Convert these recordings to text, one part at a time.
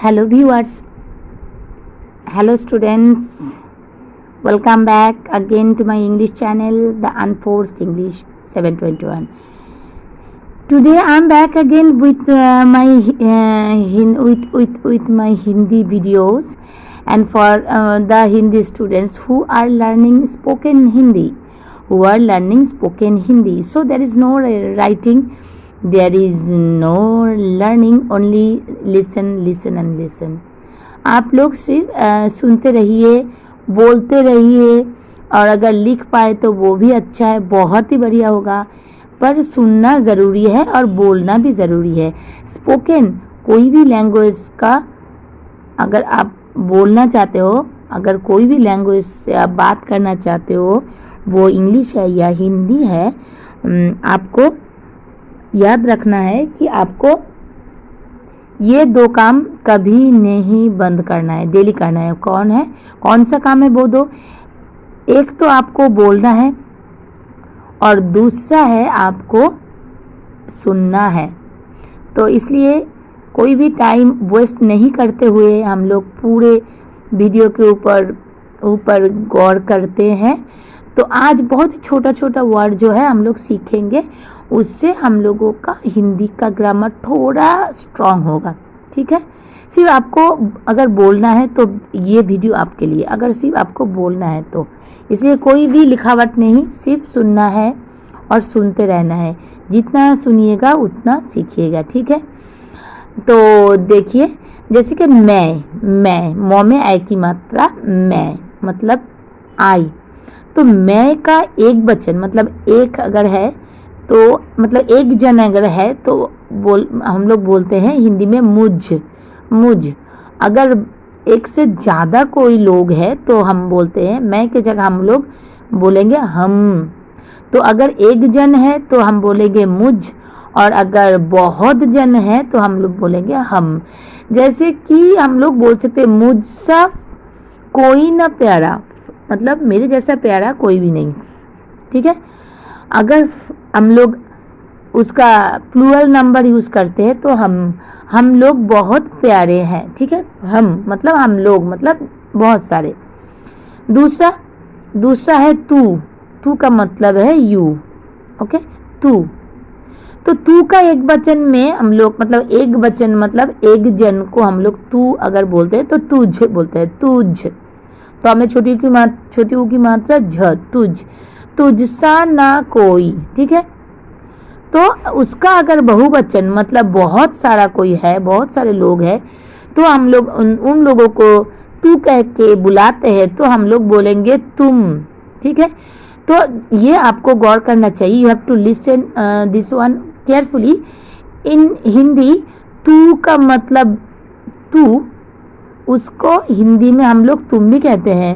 Hello viewers, hello students, welcome back again to my English channel, the Unforced English 721. Today I am back again with my Hindi videos, and for the Hindi students who are learning spoken Hindi, so there is no writing, there is no learning, only listen and listen. आप लोग सिर्फ सुनते रहिए, बोलते रहिए, और अगर लिख पाए तो वो भी अच्छा है, बहुत ही बढ़िया होगा। पर सुनना ज़रूरी है और बोलना भी ज़रूरी है। स्पोकन कोई भी लैंग्वेज का अगर आप बोलना चाहते हो, अगर कोई भी लैंग्वेज से आप बात करना चाहते हो, वो इंग्लिश है या हिंदी है, आपको याद रखना है कि आपको ये दो काम कभी नहीं बंद करना है, डेली करना है। कौन सा काम है वो दो? एक तो आपको बोलना है और दूसरा है आपको सुनना है। तो इसलिए कोई भी टाइम वेस्ट नहीं करते हुए हम लोग पूरे वीडियो के ऊपर गौर करते हैं। तो आज बहुत छोटा छोटा वर्ड जो है हम लोग सीखेंगे, उससे हम लोगों का हिंदी का ग्रामर थोड़ा स्ट्रांग होगा। ठीक है, सिर्फ आपको अगर बोलना है तो ये वीडियो आपके लिए, अगर सिर्फ आपको बोलना है तो। इसलिए कोई भी लिखावट नहीं, सिर्फ सुनना है और सुनते रहना है। जितना सुनिएगा उतना सीखिएगा। ठीक है, तो देखिए, जैसे कि मैं मौ में आई की मात्रा मैं, मतलब आई। तो मैं का एक वचन, मतलब एक अगर है तो, मतलब एक जन अगर है तो हम लोग बोलते हैं हिंदी में मुझ। अगर एक से ज़्यादा कोई लोग है तो हम बोलते हैं, मैं के जगह हम लोग बोलेंगे हम। तो अगर एक जन है तो हम बोलेंगे मुझ, और अगर बहुत जन है तो हम लोग बोलेंगे हम। जैसे कि हम लोग बोल सकते हैं मुझसा कोई ना प्यारा, मतलब मेरे जैसा प्यारा कोई भी नहीं। ठीक है, अगर हम लोग उसका प्लूरल नंबर यूज़ करते हैं तो हम लोग बहुत प्यारे हैं। ठीक है, हम लोग मतलब बहुत सारे। दूसरा है तू का मतलब है यू। ओके, तू। तो तू का एक वचन में हम लोग, मतलब एक वचन मतलब एक जन को हम लोग तू अगर बोलते हैं तो तुझ बोलते हैं, तुझ। तो हमें छोटी ऊ की मात्रा झ, तुझसा ना कोई। ठीक है, तो उसका अगर बहुवचन मतलब बहुत सारा कोई है, बहुत सारे लोग हैं, तो हम लोग उन लोगों को तू कह के बुलाते हैं तो हम लोग बोलेंगे तुम। ठीक है, तो ये आपको गौर करना चाहिए। You have to listen this one carefully. In Hindi तू का मतलब तू, उसको हिंदी में हम लोग तुम भी कहते हैं।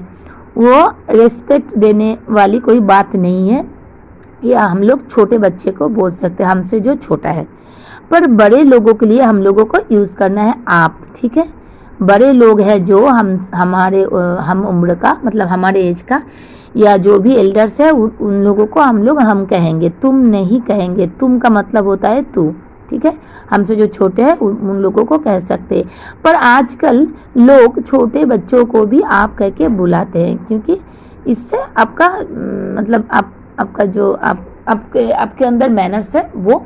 वो रेस्पेक्ट देने वाली कोई बात नहीं है, या हम लोग छोटे बच्चे को बोल सकते हैं, हमसे जो छोटा है। पर बड़े लोगों के लिए हम लोगों को यूज़ करना है आप। ठीक है, बड़े लोग हैं जो हम उम्र का, मतलब हमारे एज का, या जो भी एल्डर्स है उन लोगों को हम लोग हम कहेंगे, तुम नहीं कहेंगे। तुम का मतलब होता है तू। ठीक है, हमसे जो छोटे हैं उन लोगों को कह सकते हैं। पर आजकल लोग छोटे बच्चों को भी आप कह के बुलाते हैं, क्योंकि इससे आपका मतलब आपका जो आपके अंदर मैनर्स है वो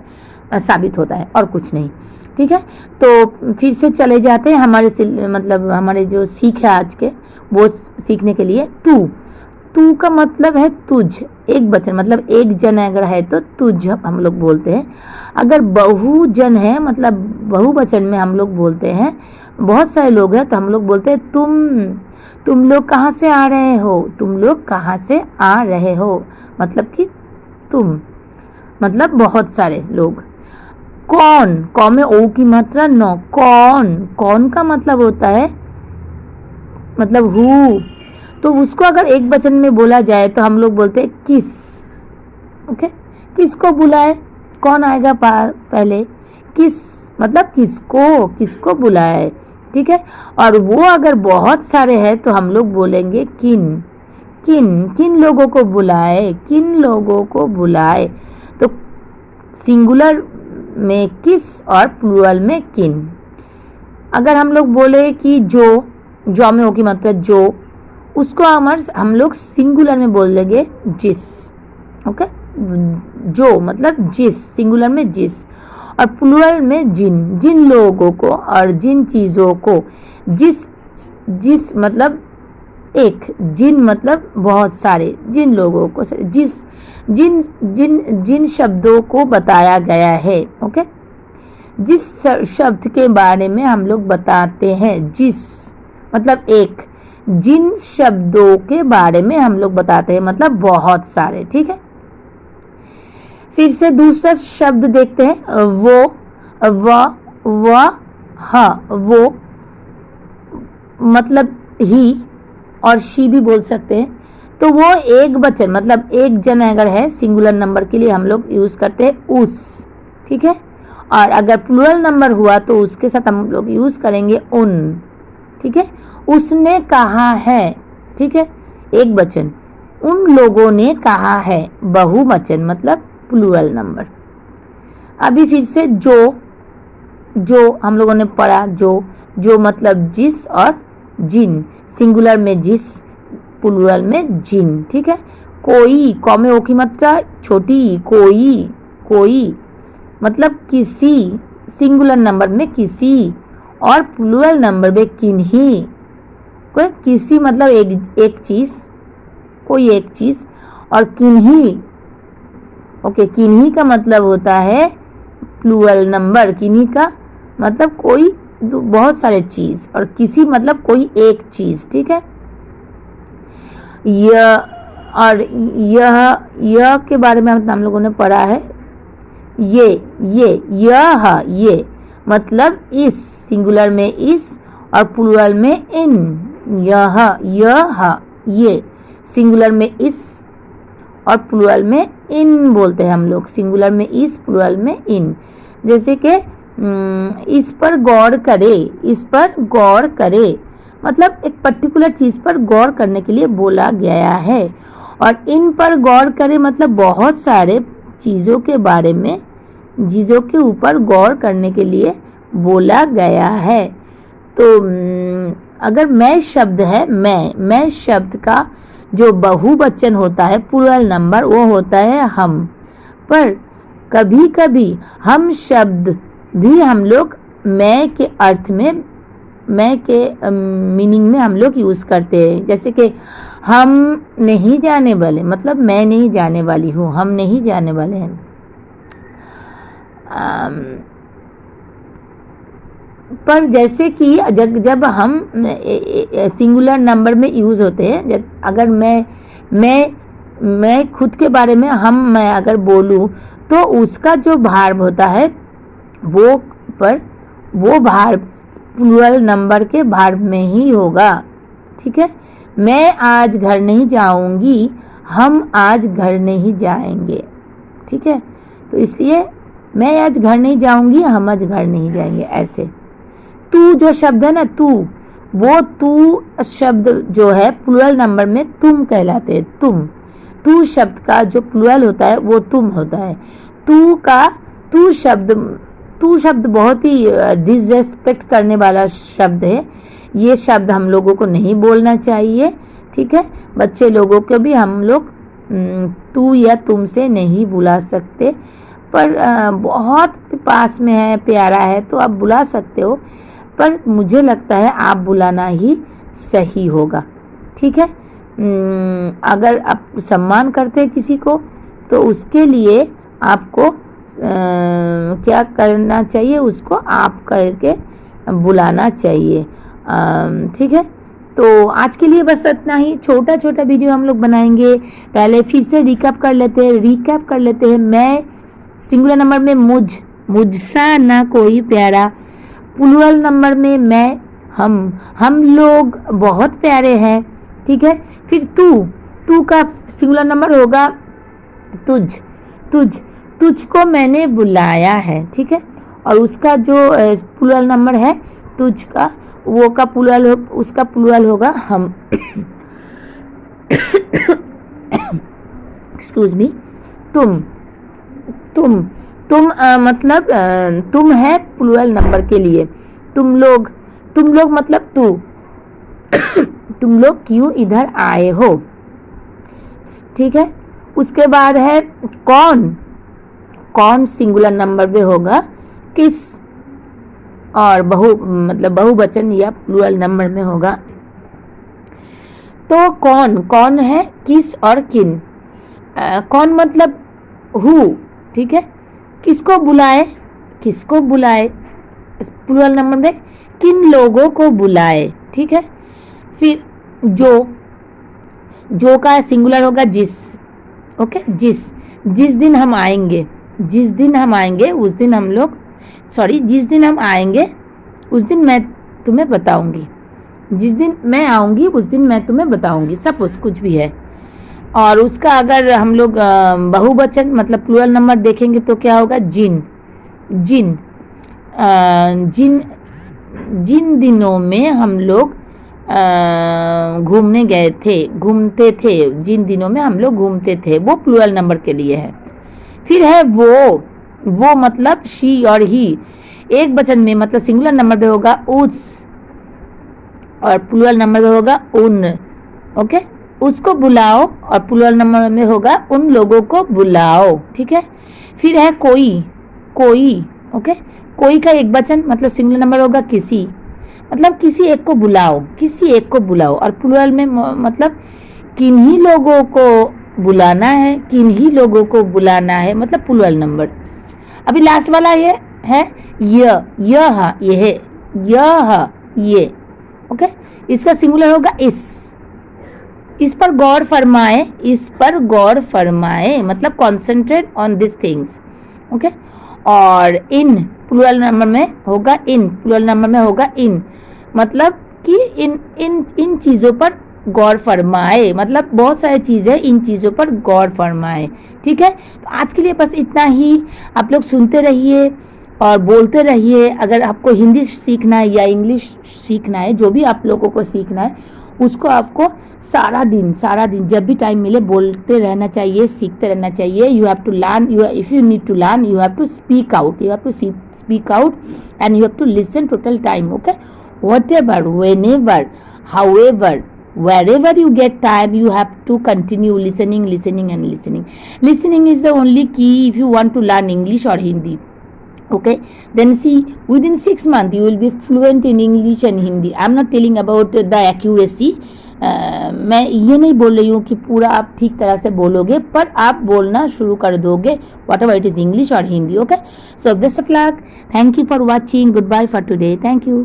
साबित होता है, और कुछ नहीं। ठीक है, तो फिर से चले जाते हैं हमारे जो सीख है आज के, वो सीखने के लिए। तू का मतलब है तुझ, एक वचन मतलब एक जन अगर है तो तुझ हम लोग बोलते हैं। अगर बहुजन है, मतलब बहुवचन में हम लोग बोलते हैं, बहुत सारे लोग हैं, तो हम लोग बोलते हैं तुम लोग कहाँ से आ रहे हो, तुम लोग कहाँ से आ रहे हो, मतलब कि तुम, मतलब बहुत सारे लोग। कौन में ओ की मात्रा नौ, कौन का मतलब होता है, मतलब हु। तो उसको अगर एक वचन में बोला जाए तो हम लोग बोलते हैं किस। ओके, किसको बुलाए, कौन आएगा पहले, किस, मतलब किसको बुलाए। ठीक है, और वो अगर बहुत सारे हैं तो हम लोग बोलेंगे किन लोगों को बुलाए। तो सिंगुलर में किस और प्लूरल में किन। अगर हम लोग बोले कि जो में हो की मतलब जो, उसको हम लोग सिंगुलर में बोल देंगे जिस। ओके, जो मतलब जिस, सिंगुलर में जिस, और प्लूरल में जिन लोगों को और जिन चीज़ों को। जिस मतलब एक, जिन मतलब बहुत सारे, जिन लोगों को, जिन शब्दों को बताया गया है। ओके, जिस शब्द के बारे में हम लोग बताते हैं, जिस मतलब एक, जिन शब्दों के बारे में हम लोग बताते हैं मतलब बहुत सारे। ठीक है, फिर से दूसरा शब्द देखते हैं, वो मतलब ही और शी भी बोल सकते हैं। तो वो एक वचन मतलब एक जन अगर है, सिंगुलर नंबर के लिए हम लोग यूज करते हैं उस। ठीक है, और अगर प्लूरल नंबर हुआ तो उसके साथ हम लोग यूज करेंगे उन। ठीक है, उसने कहा है। ठीक है, एक वचन, उन लोगों ने कहा है, बहुवचन मतलब प्लूरल नंबर। अभी फिर से जो हम लोगों ने पढ़ा, जो मतलब जिस और जिन, सिंगुलर में जिस, प्लूरल में जिन। ठीक है, कोई, कौमे ओ की मात्रा छोटी, कोई मतलब किसी, सिंगुलर नंबर में किसी, और प्लूरल नंबर में किन्हीं। कोई किसी मतलब एक चीज, कोई एक चीज, और किन्हीं। ओके, किन्हीं का मतलब होता है प्लूरल नंबर, किन्हीं का मतलब कोई बहुत सारे चीज, और किसी मतलब कोई एक चीज। ठीक है, यह के बारे में हम लोगों ने पढ़ा है। ये मतलब इस, सिंगुलर में इस और प्लूरल में इन। ये सिंगुलर में इस और प्लूरल में इन बोलते हैं हम लोग, सिंगुलर में इस, प्लूरल में इन। जैसे कि इस पर गौर करे मतलब एक पर्टिकुलर चीज पर गौर करने के लिए बोला गया है, और इन पर गौर करे मतलब बहुत सारे चीज़ों के बारे में, चीज़ों के ऊपर गौर करने के लिए बोला गया है। तो अगर मैं शब्द है, मैं शब्द का जो बहुवचन होता है, प्लूरल नंबर, वो होता है हम। पर कभी कभी हम शब्द भी हम लोग मैं के अर्थ में, मैं के मीनिंग में हम लोग यूज़ करते हैं। जैसे कि हम नहीं जाने वाले मतलब मैं नहीं जाने वाली हूँ, हम नहीं जाने वाले हैं। पर जैसे कि जब हम सिंगुलर नंबर में यूज़ होते हैं, अगर मैं खुद के बारे में मैं अगर बोलूँ तो उसका जो भार्ब होता है वो भार्ब प्लूरल नंबर के भार्ब में ही होगा। ठीक है, मैं आज घर नहीं जाऊंगी, हम आज घर नहीं जाएंगे। ठीक है, तो इसलिए मैं आज घर नहीं जाऊंगी, हम आज घर नहीं जाएंगे। ऐसे तू जो शब्द है ना, वो तू शब्द जो है प्लूरल नंबर में तुम कहलाते हैं। तू शब्द का जो प्लूरल होता है वो तुम होता है। तू शब्द बहुत ही डिसरेस्पेक्ट करने वाला शब्द है। ये शब्द हम लोगों को नहीं बोलना चाहिए। ठीक है, बच्चे लोगों को भी हम लोग तू या तुम से नहीं बुला सकते, पर बहुत पास में है, प्यारा है तो आप बुला सकते हो, पर मुझे लगता है आप बुलाना ही सही होगा। ठीक है, अगर आप सम्मान करते हैं किसी को तो उसके लिए आपको क्या करना चाहिए, उसको आप करके बुलाना चाहिए। ठीक है, तो आज के लिए बस इतना ही। छोटा छोटा वीडियो हम लोग बनाएंगे। पहले फिर से रिकैप कर लेते हैं। मैं सिंगुलर नंबर में मुझसा ना कोई प्यारा, प्लूरल नंबर में मैं, हम लोग बहुत प्यारे हैं। ठीक है, फिर तू का सिंगुलर नंबर होगा तुझको मैंने बुलाया है। ठीक है, और उसका जो प्लूरल नंबर है तुझ का, वो का प्लूरल उसका प्लूरल होगा हम। एक्सक्यूज मी, तुम मतलब तुम है प्लूरल नंबर के लिए। तुम लोग तुम लोग मतलब तू तुम लोग क्यों इधर आए हो, ठीक है। उसके बाद है कौन, कौन सिंगुलर नंबर में होगा किस, और मतलब बहुवचन या प्लूरल नंबर में होगा। तो कौन, कौन है किस और किन। कौन मतलब हु, ठीक है। किसको बुलाए, किसको बुलाए प्लूरल नंबर में, किन लोगों को बुलाए, ठीक है। फिर जो का सिंगुलर होगा जिस, ओके। जिस दिन हम आएंगे, जिस दिन हम आएंगे उस दिन हम लोग, सॉरी, जिस दिन हम आएंगे उस दिन मैं तुम्हें बताऊंगी, जिस दिन मैं आऊंगी उस दिन मैं तुम्हें बताऊंगी, सपोज कुछ भी है। और उसका अगर हम लोग बहुवचन मतलब प्लूरल नंबर देखेंगे तो क्या होगा, जिन, जिन, जिन, जिन दिनों में हम लोग घूमने गए थे, घूमते थे, जिन दिनों में हम लोग घूमते थे, वो प्लूरल नंबर के लिए है। फिर है वो मतलब शी और ही, एक वचन में मतलब सिंगुलर नंबर में होगा उस, और प्लूरल नंबर में होगा उन, ओके। उसको बुलाओ, और प्लूरल नंबर में होगा उन लोगों को बुलाओ, ठीक है। फिर है कोई, कोई, ओके। कोई का एक वचन मतलब सिंगुलर नंबर होगा किसी, मतलब किसी एक को बुलाओ, किसी एक को बुलाओ, और प्लूरल में मतलब किन्हीं लोगों को बुलाना है, किन्हीं लोगों को बुलाना है, मतलब प्लूरल नंबर। अभी लास्ट वाला ये है यह, ये, ओके। इसका सिंगुलर होगा इस पर गौर फरमाए, इस पर गौर फरमाए, मतलब concentrate on this things, okay. और इन प्लूरल नंबर में होगा इन, प्लूरल नंबर में होगा इन, मतलब कि इन चीज़ों पर गौर फरमाए, मतलब बहुत सारी चीज़ें, इन चीज़ों पर गौर फरमाए, ठीक है। तो आज के लिए बस इतना ही। आप लोग सुनते रहिए और बोलते रहिए। अगर आपको हिंदी सीखना है या इंग्लिश सीखना है, जो भी आप लोगों को सीखना है, उसको आपको सारा दिन जब भी टाइम मिले बोलते रहना चाहिए, सीखते रहना चाहिए। You have to learn, if you need to learn you have to speak out, and you have to listen total time, okay. Whatever, whenever, however, wherever you get time, you have to continue listening. Listening is the only key if you want to learn English or Hindi, okay. Then see, within 6 months you will be fluent in English and Hindi. I am not telling about the accuracy. मैं ये नहीं बोल रही हूँ कि पूरा आप ठीक तरह से बोलोगे, पर आप बोलना शुरू कर दोगे, whatever it is English or Hindi, okay. So best of luck. Thank you for watching. Goodbye for today. Thank you.